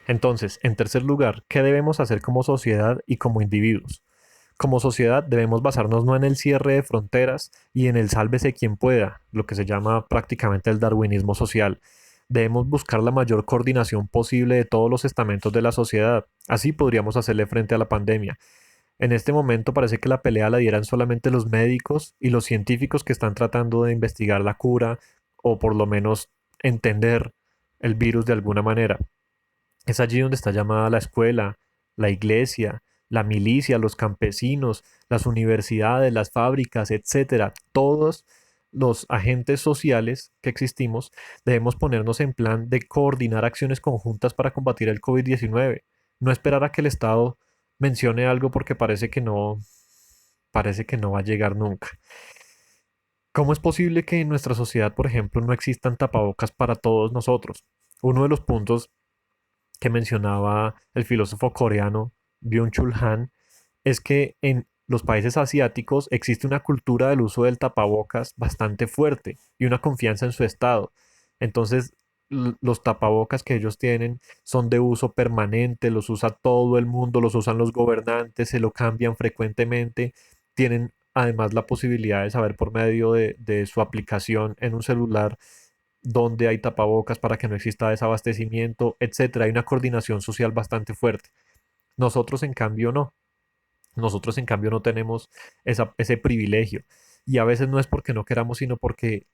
Entonces, en tercer lugar, ¿qué debemos hacer como sociedad y como individuos? Como sociedad debemos basarnos no en el cierre de fronteras y en el sálvese quien pueda, lo que se llama prácticamente el darwinismo social. Debemos buscar la mayor coordinación posible de todos los estamentos de la sociedad. Así podríamos hacerle frente a la pandemia. En este momento parece que la pelea la dieran solamente los médicos y los científicos que están tratando de investigar la cura o por lo menos entender el virus de alguna manera. Es allí donde está llamada la escuela, la iglesia, la milicia, los campesinos, las universidades, las fábricas, etcétera. Todos los agentes sociales que existimos debemos ponernos en plan de coordinar acciones conjuntas para combatir el COVID-19. No esperar a que el Estado mencione algo porque parece que no va a llegar nunca. ¿Cómo es posible que en nuestra sociedad, por ejemplo, no existan tapabocas para todos nosotros? Uno de los puntos que mencionaba el filósofo coreano Byung-Chul Han es que en los países asiáticos existe una cultura del uso del tapabocas bastante fuerte y una confianza en su estado. Entonces, los tapabocas que ellos tienen son de uso permanente, los usa todo el mundo, los usan los gobernantes, se lo cambian frecuentemente, tienen además la posibilidad de saber por medio de su aplicación en un celular dónde hay tapabocas para que no exista desabastecimiento, etcétera. Hay una coordinación social bastante fuerte. Nosotros, en cambio, no. Nosotros, en cambio, no tenemos ese privilegio. Y a veces no es porque no queramos, sino porque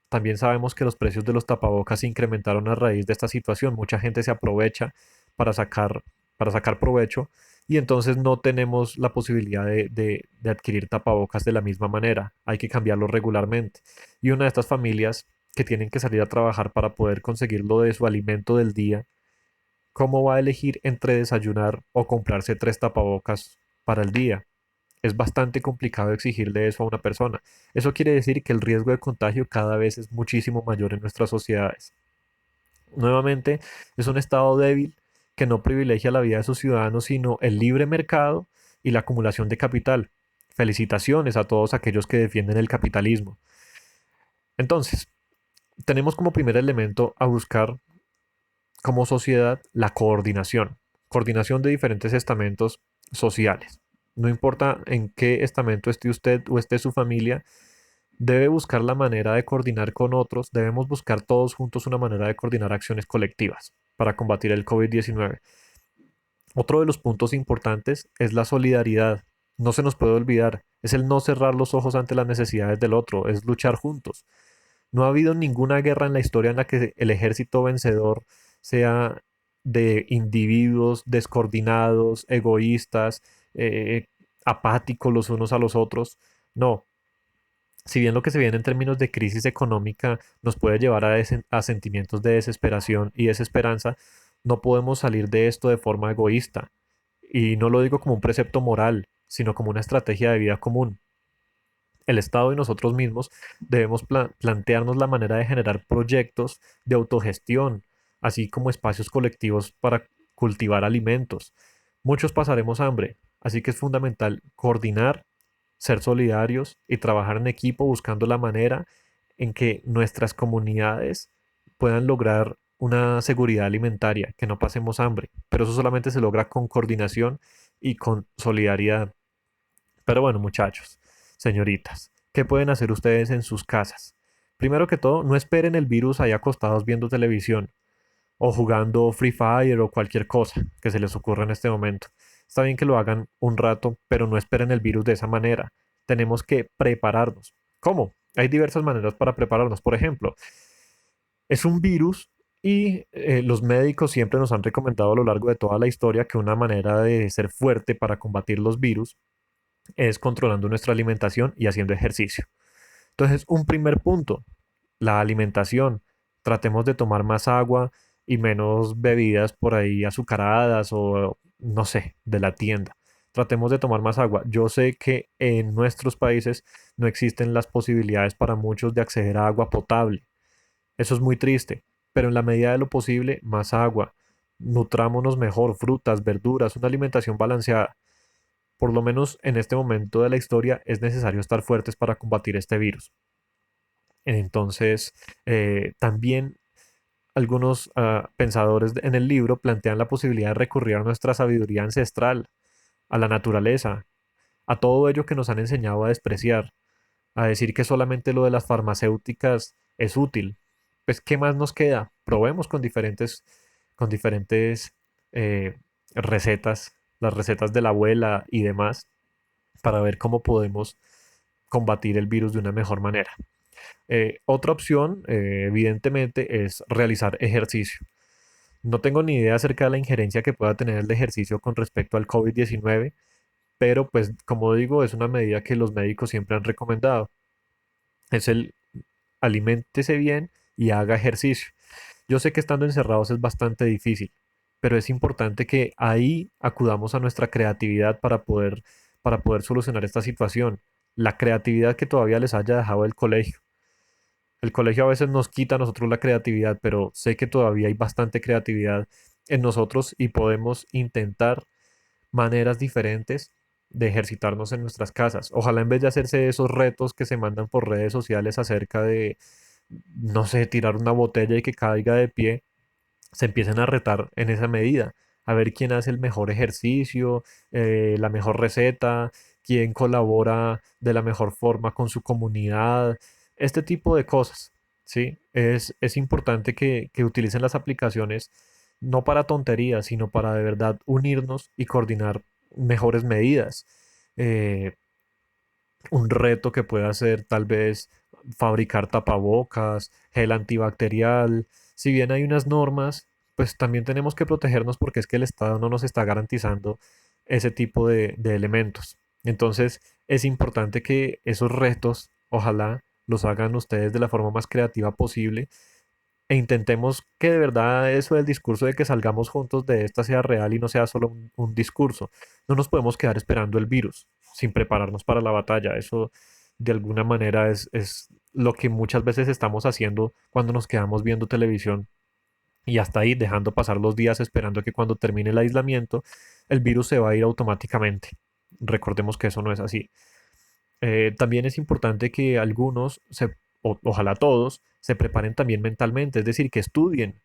también sabemos que los precios de los tapabocas se incrementaron a raíz de esta situación. Mucha gente se aprovecha para sacar, para sacar provecho y entonces no tenemos la posibilidad de adquirir tapabocas de la misma manera. Hay que cambiarlo regularmente. Y una de estas familias que tienen que salir a trabajar para poder conseguir lo de su alimento del día, ¿cómo va a elegir entre desayunar o comprarse tres tapabocas para el día? Es bastante complicado exigirle eso a una persona. Eso quiere decir que el riesgo de contagio cada vez es muchísimo mayor en nuestras sociedades. Nuevamente, es un estado débil que no privilegia la vida de sus ciudadanos, sino el libre mercado y la acumulación de capital. Felicitaciones a todos aquellos que defienden el capitalismo. Entonces, tenemos como primer elemento a buscar como sociedad la coordinación. Coordinación de diferentes estamentos sociales. No importa en qué estamento esté usted o esté su familia, debe buscar la manera de coordinar con otros, debemos buscar todos juntos una manera de coordinar acciones colectivas para combatir el COVID-19. Otro de los puntos importantes es la solidaridad. No se nos puede olvidar, es el no cerrar los ojos ante las necesidades del otro, es luchar juntos. No ha habido ninguna guerra en la historia en la que el ejército vencedor sea de individuos descoordinados, egoístas, eh, apáticos los unos a los otros. No, si bien lo que se viene en términos de crisis económica nos puede llevar a sentimientos de desesperación y desesperanza, no podemos salir de esto de forma egoísta. Y no lo digo como un precepto moral, sino como una estrategia de vida común. El Estado y nosotros mismos debemos plantearnos la manera de generar proyectos de autogestión, así como espacios colectivos para cultivar alimentos. Muchos pasaremos hambre, así que es fundamental coordinar, ser solidarios y trabajar en equipo buscando la manera en que nuestras comunidades puedan lograr una seguridad alimentaria, que no pasemos hambre. Pero eso solamente se logra con coordinación y con solidaridad. Pero bueno, muchachos, señoritas, ¿qué pueden hacer ustedes en sus casas? Primero que todo, no esperen el virus ahí acostados viendo televisión o jugando Free Fire o cualquier cosa que se les ocurra en este momento. Está bien que lo hagan un rato, pero no esperen el virus de esa manera. Tenemos que prepararnos. ¿Cómo? Hay diversas maneras para prepararnos. Por ejemplo, es un virus y los médicos siempre nos han recomendado a lo largo de toda la historia que una manera de ser fuerte para combatir los virus es controlando nuestra alimentación y haciendo ejercicio. Entonces, un primer punto, la alimentación. Tratemos de tomar más agua y menos bebidas por ahí azucaradas o no sé, de la tienda. Tratemos de tomar más agua. Yo sé que en nuestros países no existen las posibilidades para muchos de acceder a agua potable. Eso es muy triste, pero en la medida de lo posible, más agua. Nutrámonos mejor, frutas, verduras, una alimentación balanceada. Por lo menos en este momento de la historia es necesario estar fuertes para combatir este virus. Entonces, también algunos pensadores en el libro plantean la posibilidad de recurrir a nuestra sabiduría ancestral, a la naturaleza, a todo ello que nos han enseñado a despreciar, a decir que solamente lo de las farmacéuticas es útil. Pues, ¿qué más nos queda? Probemos con diferentes eh, recetas, las recetas de la abuela y demás, para ver cómo podemos combatir el virus de una mejor manera. Otra opción, evidentemente, es realizar ejercicio. No tengo ni idea acerca de la injerencia que pueda tener el ejercicio con respecto al COVID-19, pero pues como digo, es una medida que los médicos siempre han recomendado. Es el aliméntese bien y haga ejercicio. Yo sé que estando encerrados es bastante difícil, pero es importante que ahí acudamos a nuestra creatividad para poder solucionar esta situación. La creatividad que todavía les haya dejado el colegio. El colegio a veces nos quita a nosotros la creatividad, pero sé que todavía hay bastante creatividad en nosotros y podemos intentar maneras diferentes de ejercitarnos en nuestras casas. Ojalá en vez de hacerse esos retos que se mandan por redes sociales acerca de, no sé, tirar una botella y que caiga de pie, se empiecen a retar en esa medida, a ver quién hace el mejor ejercicio, la mejor receta, quién colabora de la mejor forma con su comunidad, este tipo de cosas, ¿sí? Es importante que utilicen las aplicaciones no para tonterías, sino para de verdad unirnos y coordinar mejores medidas. Eh, un reto que pueda ser tal vez fabricar tapabocas, gel antibacterial. Si bien hay unas normas, pues también tenemos que protegernos porque es que el Estado no nos está garantizando ese tipo de elementos. Entonces es importante que esos retos, ojalá los hagan ustedes de la forma más creativa posible e intentemos que de verdad eso del discurso de que salgamos juntos de esta sea real y no sea solo un discurso. No nos podemos quedar esperando el virus sin prepararnos para la batalla. Eso de alguna manera es lo que muchas veces estamos haciendo cuando nos quedamos viendo televisión y hasta ahí dejando pasar los días esperando que cuando termine el aislamiento el virus se va a ir automáticamente. Recordemos que eso no es así. También es importante que algunos, ojalá todos, se preparen también mentalmente, es decir, que estudien,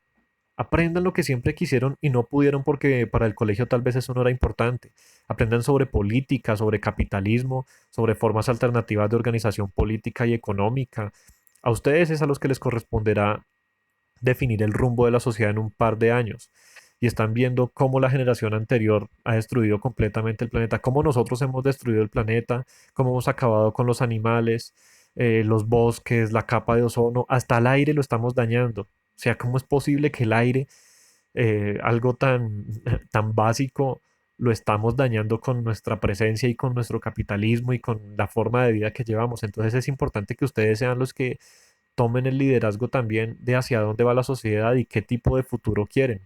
aprendan lo que siempre quisieron y no pudieron porque para el colegio tal vez eso no era importante. Aprendan sobre política, sobre capitalismo, sobre formas alternativas de organización política y económica. A ustedes es a los que les corresponderá definir el rumbo de la sociedad en un par de años. Y están viendo cómo la generación anterior ha destruido completamente el planeta, cómo nosotros hemos destruido el planeta, cómo hemos acabado con los animales, los bosques, la capa de ozono, hasta el aire lo estamos dañando. O sea, ¿cómo es posible que el aire, algo tan, tan básico, lo estamos dañando con nuestra presencia y con nuestro capitalismo y con la forma de vida que llevamos? Entonces es importante que ustedes sean los que tomen el liderazgo también de hacia dónde va la sociedad y qué tipo de futuro quieren.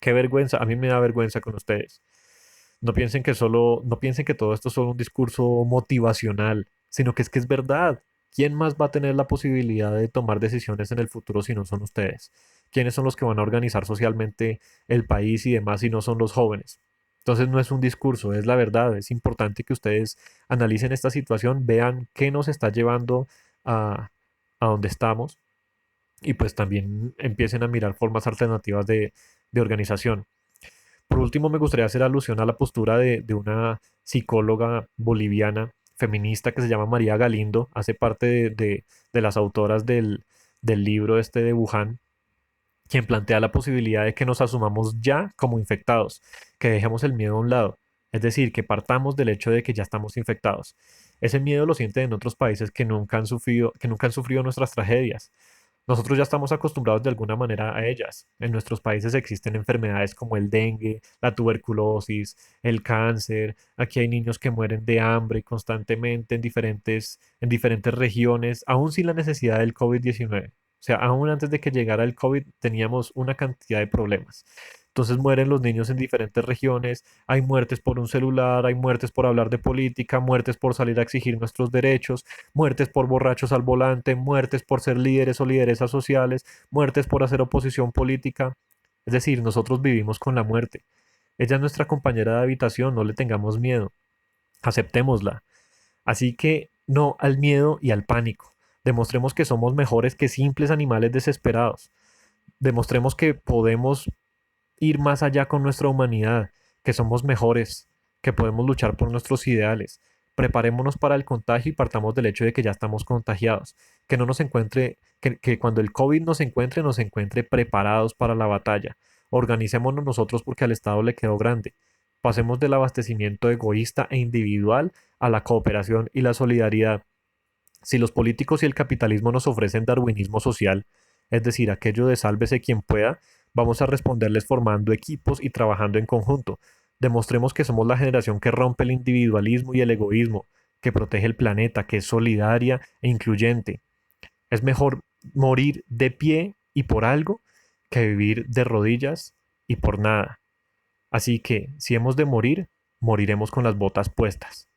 Qué vergüenza, a mí me da vergüenza con ustedes. No piensen que todo esto es solo un discurso motivacional, sino que es verdad. ¿Quién más va a tener la posibilidad de tomar decisiones en el futuro si no son ustedes? ¿Quiénes son los que van a organizar socialmente el país y demás si no son los jóvenes? Entonces no es un discurso, es la verdad. Es importante que ustedes analicen esta situación, vean qué nos está llevando a, a donde estamos y pues también empiecen a mirar formas alternativas de organización. Por último, me gustaría hacer alusión a la postura de una psicóloga boliviana feminista que se llama María Galindo, hace parte de las autoras del libro este de Wuhan, quien plantea la posibilidad de que nos asumamos ya como infectados, que dejemos el miedo a un lado, es decir, que partamos del hecho de que ya estamos infectados. Ese miedo lo sienten en otros países que nunca han sufrido nuestras tragedias. Nosotros ya estamos acostumbrados de alguna manera a ellas. En nuestros países existen enfermedades como el dengue, la tuberculosis, el cáncer. Aquí hay niños que mueren de hambre constantemente en diferentes regiones, aún sin la necesidad del COVID-19. O sea, aún antes de que llegara el COVID teníamos una cantidad de problemas. Entonces mueren los niños en diferentes regiones, hay muertes por un celular, hay muertes por hablar de política, muertes por salir a exigir nuestros derechos, muertes por borrachos al volante, muertes por ser líderes o lideresas sociales, muertes por hacer oposición política. Es decir, nosotros vivimos con la muerte. Ella es nuestra compañera de habitación, no le tengamos miedo, aceptémosla. Así que no al miedo y al pánico. Demostremos que somos mejores que simples animales desesperados. Demostremos que podemos ir más allá con nuestra humanidad, que somos mejores, que podemos luchar por nuestros ideales. Preparémonos para el contagio y partamos del hecho de que ya estamos contagiados. Que no nos encuentre, que cuando el COVID nos encuentre preparados para la batalla. Organicémonos nosotros porque al Estado le quedó grande. Pasemos del abastecimiento egoísta e individual a la cooperación y la solidaridad. Si los políticos y el capitalismo nos ofrecen darwinismo social, es decir, aquello de sálvese quien pueda, vamos a responderles formando equipos y trabajando en conjunto. Demostremos que somos la generación que rompe el individualismo y el egoísmo, que protege el planeta, que es solidaria e incluyente. Es mejor morir de pie y por algo que vivir de rodillas y por nada. Así que, si hemos de morir, moriremos con las botas puestas.